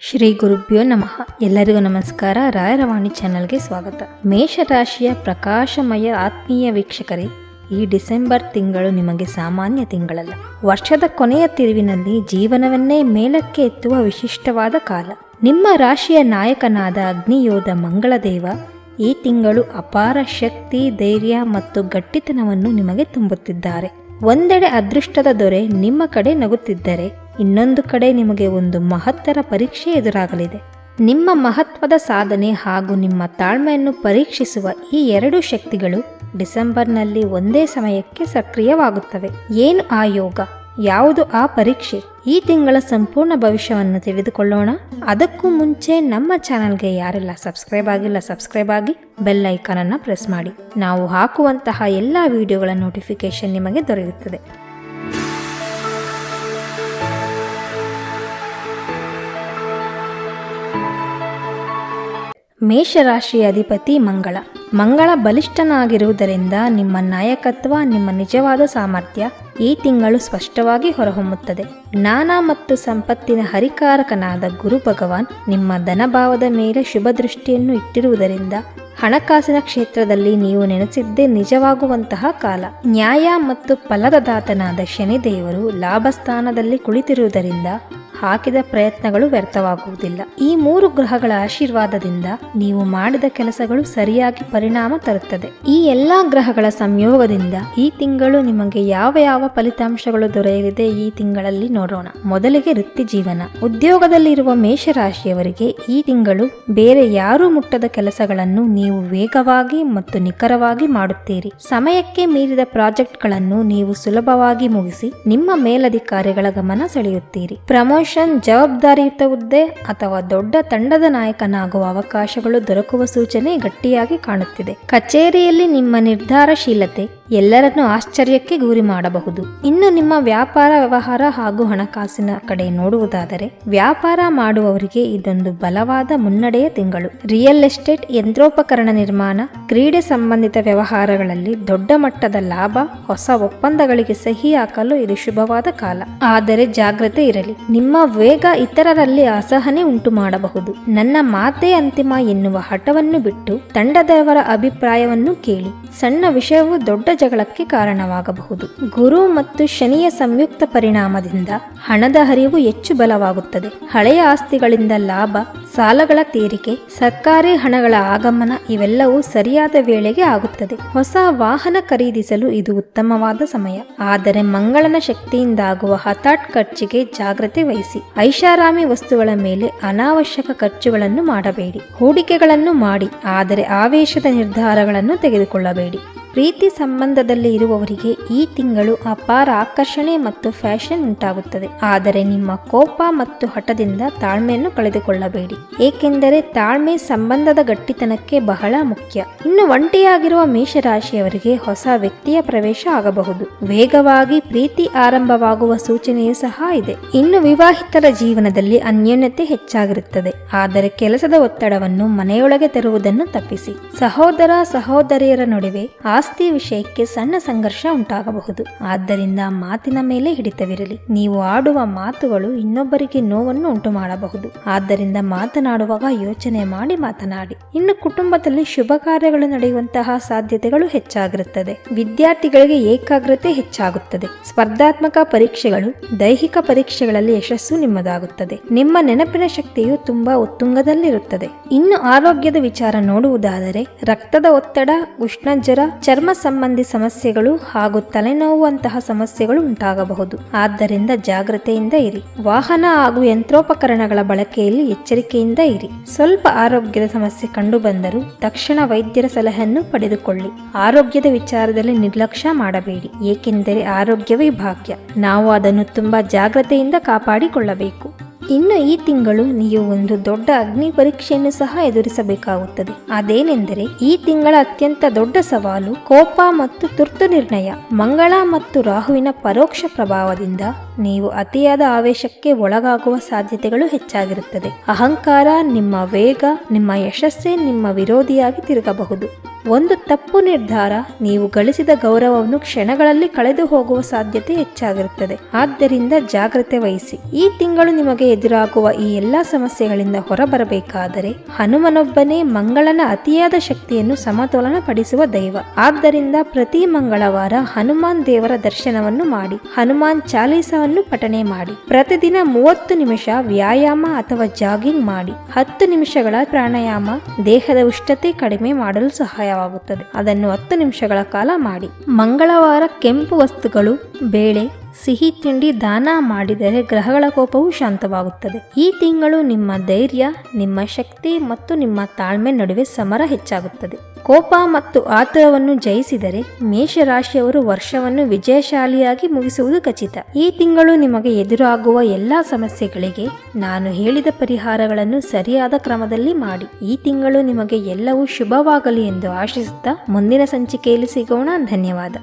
ಶ್ರೀ ಗುರುಭ್ಯೋ ನಮಃ. ಎಲ್ಲರಿಗೂ ನಮಸ್ಕಾರ. ರಾಯರವಾಣಿ ಚಾನಲ್ಗೆ ಸ್ವಾಗತ. ಮೇಷರಾಶಿಯ ಪ್ರಕಾಶಮಯ ಆತ್ಮೀಯ ವೀಕ್ಷಕರೇ, ಈ ಡಿಸೆಂಬರ್ ತಿಂಗಳು ನಿಮಗೆ ಸಾಮಾನ್ಯ ತಿಂಗಳಲ್ಲ. ವರ್ಷದ ಕೊನೆಯ ತಿರುವಿನಲ್ಲಿ ಜೀವನವನ್ನೇ ಮೇಲಕ್ಕೆ ಎತ್ತುವ ವಿಶಿಷ್ಟವಾದ ಕಾಲ. ನಿಮ್ಮ ರಾಶಿಯ ನಾಯಕನಾದ ಅಗ್ನಿಯೋಧ ಮಂಗಳದೇವ ಈ ತಿಂಗಳು ಅಪಾರ ಶಕ್ತಿ, ಧೈರ್ಯ ಮತ್ತು ಗಟ್ಟಿತನವನ್ನು ನಿಮಗೆ ತುಂಬುತ್ತಿದ್ದಾರೆ. ಒಂದೆಡೆ ಅದೃಷ್ಟದ ದೊರೆ ನಿಮ್ಮ ಕಡೆ ನಗುತ್ತಿದ್ದರೆ, ಇನ್ನೊಂದು ಕಡೆ ನಿಮಗೆ ಒಂದು ಮಹತ್ತರ ಪರೀಕ್ಷೆ ಎದುರಾಗಲಿದೆ. ನಿಮ್ಮ ಮಹತ್ವದ ಸಾಧನೆ ಹಾಗೂ ನಿಮ್ಮ ತಾಳ್ಮೆಯನ್ನು ಪರೀಕ್ಷಿಸುವ ಈ ಎರಡು ಶಕ್ತಿಗಳು ಡಿಸೆಂಬರ್ನಲ್ಲಿ ಒಂದೇ ಸಮಯಕ್ಕೆ ಸಕ್ರಿಯವಾಗುತ್ತವೆ. ಏನು ಆ ಯೋಗ? ಯಾವುದು ಆ ಪರೀಕ್ಷೆ? ಈ ತಿಂಗಳ ಸಂಪೂರ್ಣ ಭವಿಷ್ಯವನ್ನು ತಿಳಿದುಕೊಳ್ಳೋಣ. ಅದಕ್ಕೂ ಮುಂಚೆ ನಮ್ಮ ಚಾನಲ್ಗೆ ಯಾರೆಲ್ಲ ಸಬ್ಸ್ಕ್ರೈಬ್ ಆಗಿಲ್ಲ, ಸಬ್ಸ್ಕ್ರೈಬ್ ಆಗಿ ಬೆಲ್ ಐಕಾನ್ ಅನ್ನು ಪ್ರೆಸ್ ಮಾಡಿ. ನಾವು ಹಾಕುವಂತಹ ಎಲ್ಲ ವಿಡಿಯೋಗಳ ನೋಟಿಫಿಕೇಶನ್ ನಿಮಗೆ ದೊರೆಯುತ್ತದೆ. ಮೇಷರಾಶಿಯ ಅಧಿಪತಿ ಮಂಗಳ ಬಲಿಷ್ಠನಾಗಿರುವುದರಿಂದ ನಿಮ್ಮ ನಾಯಕತ್ವ, ನಿಮ್ಮ ನಿಜವಾದ ಸಾಮರ್ಥ್ಯ ಈ ತಿಂಗಳು ಸ್ಪಷ್ಟವಾಗಿ ಹೊರಹೊಮ್ಮುತ್ತದೆ. ಜ್ಞಾನ ಮತ್ತು ಸಂಪತ್ತಿನ ಹರಿಕಾರಕನಾದ ಗುರು ಭಗವಾನ್ ನಿಮ್ಮ ಧನಭಾವದ ಮೇಲೆ ಶುಭ ದೃಷ್ಟಿಯನ್ನು ಇಟ್ಟಿರುವುದರಿಂದ ಹಣಕಾಸಿನ ಕ್ಷೇತ್ರದಲ್ಲಿ ನೀವು ನೆನೆಸಿದ್ದೇ ನಿಜವಾಗುವಂತಹ ಕಾಲ. ನ್ಯಾಯ ಮತ್ತು ಫಲದ ದಾತನಾದ ಶನಿದೇವರು ಲಾಭಸ್ಥಾನದಲ್ಲಿ ಕುಳಿತಿರುವುದರಿಂದ ಹಾಕಿದ ಪ್ರಯತ್ನಗಳು ವ್ಯರ್ಥವಾಗುವುದಿಲ್ಲ. ಈ ಮೂರು ಗ್ರಹಗಳ ಆಶೀರ್ವಾದದಿಂದ ನೀವು ಮಾಡಿದ ಕೆಲಸಗಳು ಸರಿಯಾಗಿ ಪರಿಣಾಮ ತರುತ್ತದೆ. ಈ ಎಲ್ಲಾ ಗ್ರಹಗಳ ಸಂಯೋಗದಿಂದ ಈ ತಿಂಗಳು ನಿಮಗೆ ಯಾವ ಫಲಿತಾಂಶಗಳು ದೊರೆಯಲಿದೆ ಈ ತಿಂಗಳಲ್ಲಿ ನೋಡೋಣ. ಮೊದಲಿಗೆ ವೃತ್ತಿ ಜೀವನ. ಉದ್ಯೋಗದಲ್ಲಿರುವ ಮೇಷರಾಶಿಯವರಿಗೆ ಈ ತಿಂಗಳು ಬೇರೆ ಯಾರೂ ಮುಟ್ಟದ ಕೆಲಸಗಳನ್ನು ನೀವು ವೇಗವಾಗಿ ಮತ್ತು ನಿಖರವಾಗಿ ಮಾಡುತ್ತೀರಿ. ಸಮಯಕ್ಕೆ ಮೀರಿದ ಪ್ರಾಜೆಕ್ಟ್ಗಳನ್ನು ನೀವು ಸುಲಭವಾಗಿ ಮುಗಿಸಿ ನಿಮ್ಮ ಮೇಲಧಿಕಾರಿಗಳ ಗಮನ ಸೆಳೆಯುತ್ತೀರಿ. ಪ್ರಮೋಷನ್, ಜವಾಬ್ದಾರಿಯುತ ಹುದ್ದೆ ಅಥವಾ ದೊಡ್ಡ ತಂಡದ ನಾಯಕನಾಗುವ ಅವಕಾಶಗಳು ದೊರಕುವ ಸೂಚನೆ ಗಟ್ಟಿಯಾಗಿ ಕಾಣುತ್ತಿದೆ. ಕಚೇರಿಯಲ್ಲಿ ನಿಮ್ಮ ನಿರ್ಧಾರಶೀಲತೆ ಎಲ್ಲರನ್ನೂ ಆಶ್ಚರ್ಯಕ್ಕೆ ಗುರಿ ಮಾಡಬಹುದು. ಇನ್ನು ನಿಮ್ಮ ವ್ಯಾಪಾರ ವ್ಯವಹಾರ ಹಾಗೂ ಹಣಕಾಸಿನ ಕಡೆ ನೋಡುವುದಾದರೆ, ವ್ಯಾಪಾರ ಮಾಡುವವರಿಗೆ ಇದೊಂದು ಬಲವಾದ ಮುನ್ನಡೆಯ ತಿಂಗಳು. ರಿಯಲ್ ಎಸ್ಟೇಟ್, ಯಂತ್ರೋಪಕರಣ ನಿರ್ಮಾಣ, ಕ್ರೀಡೆ ಸಂಬಂಧಿತ ವ್ಯವಹಾರಗಳಲ್ಲಿ ದೊಡ್ಡ ಮಟ್ಟದ ಲಾಭ, ಹೊಸ ಒಪ್ಪಂದಗಳಿಗೆ ಸಹಿ ಹಾಕಲು ಇದು ಶುಭವಾದ ಕಾಲ. ಆದರೆ ಜಾಗ್ರತೆ ಇರಲಿ. ನಿಮ್ಮ ವೇಗ ಇತರರಲ್ಲಿ ಅಸಹನೆ ಉಂಟು ಮಾಡಬಹುದು. ನನ್ನ ಮಾತೇ ಅಂತಿಮ ಎನ್ನುವ ಹಠವನ್ನು ಬಿಟ್ಟು ತಂಡದವರ ಅಭಿಪ್ರಾಯವನ್ನು ಕೇಳಿ. ಸಣ್ಣ ವಿಷಯವು ದೊಡ್ಡ ಜಗಳಕ್ಕೆ ಕಾರಣವಾಗಬಹುದು. ಗುರು ಮತ್ತು ಶನಿಯ ಸಂಯುಕ್ತ ಪರಿಣಾಮದಿಂದ ಹಣದ ಹರಿವು ಹೆಚ್ಚು ಬಲವಾಗುತ್ತದೆ. ಹಳೆಯ ಆಸ್ತಿಗಳಿಂದ ಲಾಭ, ಸಾಲಗಳ ತೀರಿಕೆ, ಸರ್ಕಾರಿ ಹಣಗಳ ಆಗಮನ ಇವೆಲ್ಲವೂ ಸರಿಯಾದ ವೇಳೆಗೆ ಆಗುತ್ತದೆ. ಹೊಸ ವಾಹನ ಖರೀದಿಸಲು ಇದು ಉತ್ತಮವಾದ ಸಮಯ. ಆದರೆ ಮಂಗಳನ ಶಕ್ತಿಯಿಂದಾಗುವ ಹಠಾತ್ ಖರ್ಚಿಗೆ ಜಾಗ್ರತೆ ವಹಿಸಿ. ಐಷಾರಾಮಿ ವಸ್ತುಗಳ ಮೇಲೆ ಅನಾವಶ್ಯಕ ಖರ್ಚುಗಳನ್ನು ಮಾಡಬೇಡಿ. ಹೂಡಿಕೆಗಳನ್ನು ಮಾಡಿ, ಆದರೆ ಆವೇಶದ ನಿರ್ಧಾರಗಳನ್ನು ತೆಗೆದುಕೊಳ್ಳಬೇಡಿ. ಪ್ರೀತಿ ಸಂಬಂಧದಲ್ಲಿ ಇರುವವರಿಗೆ ಈ ತಿಂಗಳು ಅಪಾರ ಆಕರ್ಷಣೆ ಮತ್ತು ಫ್ಯಾಷನ್ ಉಂಟಾಗುತ್ತದೆ. ಆದರೆ ನಿಮ್ಮ ಕೋಪ ಮತ್ತು ಹಠದಿಂದ ತಾಳ್ಮೆಯನ್ನು ಕಳೆದುಕೊಳ್ಳಬೇಡಿ, ಏಕೆಂದರೆ ತಾಳ್ಮೆ ಸಂಬಂಧದ ಗಟ್ಟಿತನಕ್ಕೆ ಬಹಳ ಮುಖ್ಯ. ಇನ್ನು ಒಂಟಿಯಾಗಿರುವ ಮೇಷರಾಶಿಯವರಿಗೆ ಹೊಸ ವ್ಯಕ್ತಿಯ ಪ್ರವೇಶ ಆಗಬಹುದು. ವೇಗವಾಗಿ ಪ್ರೀತಿ ಆರಂಭವಾಗುವ ಸೂಚನೆಯೂ ಸಹ ಇದೆ. ಇನ್ನು ವಿವಾಹಿತರ ಜೀವನದಲ್ಲಿ ಅನ್ಯೋನ್ಯತೆ ಹೆಚ್ಚಾಗಿರುತ್ತದೆ. ಆದರೆ ಕೆಲಸದ ಒತ್ತಡವನ್ನು ಮನೆಯೊಳಗೆ ತರುವುದನ್ನು ತಪ್ಪಿಸಿ. ಸಹೋದರ ಸಹೋದರಿಯರ ನಡುವೆ ಆಸ್ತಿ ವಿಷಯಕ್ಕೆ ಸಣ್ಣ ಸಂಘರ್ಷ ಉಂಟಾಗಬಹುದು. ಆದ್ದರಿಂದ ಮಾತಿನ ಮೇಲೆ ಹಿಡಿತವಿರಲಿ. ನೀವು ಆಡುವ ಮಾತುಗಳು ಇನ್ನೊಬ್ಬರಿಗೆ ನೋವನ್ನು ಉಂಟು ಮಾಡಬಹುದು. ಆದ್ದರಿಂದ ಮಾತನಾಡುವಾಗ ಯೋಚನೆ ಮಾಡಿ ಮಾತನಾಡಿ. ಇನ್ನು ಕುಟುಂಬದಲ್ಲಿ ಶುಭ ಕಾರ್ಯಗಳು ನಡೆಯುವಂತಹ ಸಾಧ್ಯತೆಗಳು ಹೆಚ್ಚಾಗಿರುತ್ತದೆ. ವಿದ್ಯಾರ್ಥಿಗಳಿಗೆ ಏಕಾಗ್ರತೆ ಹೆಚ್ಚಾಗುತ್ತದೆ. ಸ್ಪರ್ಧಾತ್ಮಕ ಪರೀಕ್ಷೆಗಳು, ದೈಹಿಕ ಪರೀಕ್ಷೆಗಳಲ್ಲಿ ಯಶಸ್ಸು ನಿಮ್ಮದಾಗುತ್ತದೆ. ನಿಮ್ಮ ನೆನಪಿನ ಶಕ್ತಿಯು ತುಂಬಾ ಉತ್ತುಂಗದಲ್ಲಿರುತ್ತದೆ. ಇನ್ನು ಆರೋಗ್ಯದ ವಿಚಾರ ನೋಡುವುದಾದರೆ, ರಕ್ತದ ಒತ್ತಡ, ಉಷ್ಣಜ್ವರ, ಚರ್ಮ ಸಂಬಂಧಿ ಸಮಸ್ಯೆಗಳು ಹಾಗೂ ತಲೆನೋವುವಂತಹ ಸಮಸ್ಯೆಗಳು ಉಂಟಾಗಬಹುದು. ಆದ್ದರಿಂದ ಜಾಗ್ರತೆಯಿಂದ ಇರಿ. ವಾಹನ ಹಾಗೂ ಯಂತ್ರೋಪಕರಣಗಳ ಬಳಕೆಯಲ್ಲಿ ಎಚ್ಚರಿಕೆಯಿಂದ ಇರಿ. ಸ್ವಲ್ಪ ಆರೋಗ್ಯದ ಸಮಸ್ಯೆ ಕಂಡುಬಂದರೂ ತಕ್ಷಣ ವೈದ್ಯರ ಸಲಹೆಯನ್ನು ಪಡೆದುಕೊಳ್ಳಿ. ಆರೋಗ್ಯದ ವಿಚಾರದಲ್ಲಿ ನಿರ್ಲಕ್ಷ್ಯ ಮಾಡಬೇಡಿ, ಏಕೆಂದರೆ ಆರೋಗ್ಯವೇ ಭಾಗ್ಯ. ನಾವು ಅದನ್ನು ತುಂಬಾ ಜಾಗ್ರತೆಯಿಂದ ಕಾಪಾಡಿಕೊಳ್ಳಬೇಕು. ಇನ್ನು ಈ ತಿಂಗಳು ನೀವು ಒಂದು ದೊಡ್ಡ ಅಗ್ನಿ ಪರೀಕ್ಷೆಯನ್ನು ಸಹ ಎದುರಿಸಬೇಕಾಗುತ್ತದೆ. ಅದೇನೆಂದರೆ, ಈ ತಿಂಗಳ ಅತ್ಯಂತ ದೊಡ್ಡ ಸವಾಲು ಕೋಪ ಮತ್ತು ತುರ್ತು ನಿರ್ಣಯ. ಮಂಗಳ ಮತ್ತು ರಾಹುವಿನ ಪರೋಕ್ಷ ಪ್ರಭಾವದಿಂದ ನೀವು ಅತಿಯಾದ ಆವೇಶಕ್ಕೆ ಒಳಗಾಗುವ ಸಾಧ್ಯತೆಗಳು ಹೆಚ್ಚಾಗಿರುತ್ತದೆ. ಅಹಂಕಾರ, ನಿಮ್ಮ ವೇಗ, ನಿಮ್ಮ ಯಶಸ್ಸೇ ನಿಮ್ಮ ವಿರೋಧಿಯಾಗಿ ತಿರುಗಬಹುದು. ಒಂದು ತಪ್ಪು ನಿರ್ಧಾರ ನೀವು ಗಳಿಸಿದ ಗೌರವವನ್ನು ಕ್ಷಣಗಳಲ್ಲಿ ಕಳೆದು ಹೋಗುವ ಸಾಧ್ಯತೆ ಹೆಚ್ಚಾಗಿರುತ್ತದೆ. ಆದ್ದರಿಂದ ಜಾಗ್ರತೆ ವಹಿಸಿ. ಈ ತಿಂಗಳು ನಿಮಗೆ ಎದುರಾಗುವ ಈ ಎಲ್ಲಾ ಸಮಸ್ಯೆಗಳಿಂದ ಹೊರಬರಬೇಕಾದರೆ ಹನುಮನೊಬ್ಬನೇ ಮಂಗಳನ ಅತಿಯಾದ ಶಕ್ತಿಯನ್ನು ಸಮತೋಲನ ಪಡಿಸುವ ದೈವ. ಆದ್ದರಿಂದ ಪ್ರತಿ ಮಂಗಳವಾರ ಹನುಮಾನ್ ದೇವರ ದರ್ಶನವನ್ನು ಮಾಡಿ, ಹನುಮಾನ್ ಚಾಲೀಸವನ್ನು ಪಠಣೆ ಮಾಡಿ. ಪ್ರತಿದಿನ 30 ನಿಮಿಷ ವ್ಯಾಯಾಮ ಅಥವಾ ಜಾಗಿಂಗ್ ಮಾಡಿ. 10 ನಿಮಿಷಗಳ ಪ್ರಾಣಾಯಾಮ ದೇಹದ ಉಷ್ಣತೆ ಕಡಿಮೆ ಮಾಡಲು ಸಹಾಯವಾಗುತ್ತದೆ. ಅದನ್ನು 10 ನಿಮಿಷಗಳ ಕಾಲ ಮಾಡಿ. ಮಂಗಳವಾರ ಕೆಂಪು ವಸ್ತುಗಳು, ಬೇಳೆ, ಸಿಹಿ ತಿಂಡಿ ದಾನ ಮಾಡಿದರೆ ಗ್ರಹಗಳ ಕೋಪವು ಶಾಂತವಾಗುತ್ತದೆ. ಈ ತಿಂಗಳು ನಿಮ್ಮ ಧೈರ್ಯ, ನಿಮ್ಮ ಶಕ್ತಿ ಮತ್ತು ನಿಮ್ಮ ತಾಳ್ಮೆ ನಡುವೆ ಸಮರ ಹೆಚ್ಚಾಗುತ್ತದೆ. ಕೋಪ ಮತ್ತು ಆತುರವನ್ನು ಜಯಿಸಿದರೆ ಮೇಷರಾಶಿಯವರು ವರ್ಷವನ್ನು ವಿಜಯಶಾಲಿಯಾಗಿ ಮುಗಿಸುವುದು ಖಚಿತ. ಈ ತಿಂಗಳು ನಿಮಗೆ ಎದುರಾಗುವ ಎಲ್ಲಾ ಸಮಸ್ಯೆಗಳಿಗೆ ನಾನು ಹೇಳಿದ ಪರಿಹಾರಗಳನ್ನು ಸರಿಯಾದ ಕ್ರಮದಲ್ಲಿ ಮಾಡಿ. ಈ ತಿಂಗಳು ನಿಮಗೆ ಎಲ್ಲವೂ ಶುಭವಾಗಲಿ ಎಂದು ಆಶಿಸುತ್ತಾ ಮುಂದಿನ ಸಂಚಿಕೆಯಲ್ಲಿ ಸಿಗೋಣ. ಧನ್ಯವಾದ.